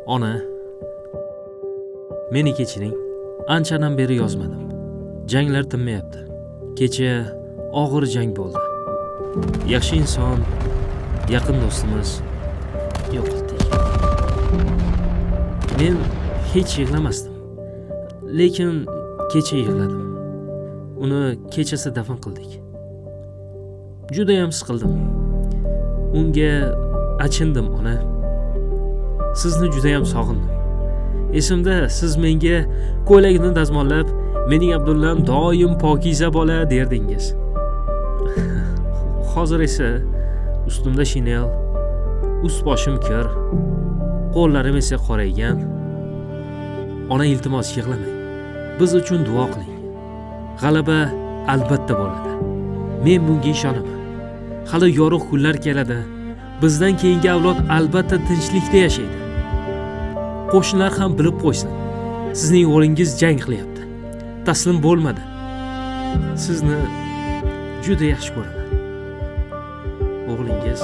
Ona, meni kechiring. Anchadan beri yozmadim. Janglar tinmayapti. Kecha og'ir jang bo'ldi. Yaxshi inson, yaqin do'stimiz yo'qotdik. Men hech yig'lamasdim. Lekin kecha yig'ladim. Uni kechasi dafn qildik. Juda ham siqildim. Unga achindim ona. Sizni juda ham sog'indim. Esimda siz menga ko'ylagini dazmollab, mening Abdullam doim pokiza bola derdingiz. Hozir esa ustimda shinel, ust-boshim kir, qo'llarim esa qoraygan. Ona, iltimos yig'lamang. Biz uchun duo qiling. G'alaba albatta bo'ladi. Men bunga ishonaman. Hali yorug' kunlar keladi. Bizdan keyingi avlod albatta tinchlikda yashaydi. Qo'shnilar ham bilib qo'ysin. Sizning o'g'lingiz jang qilyapti. Taslim bo'lmadi. Sizni juda yaxshi ko'raman. O'g'lingiz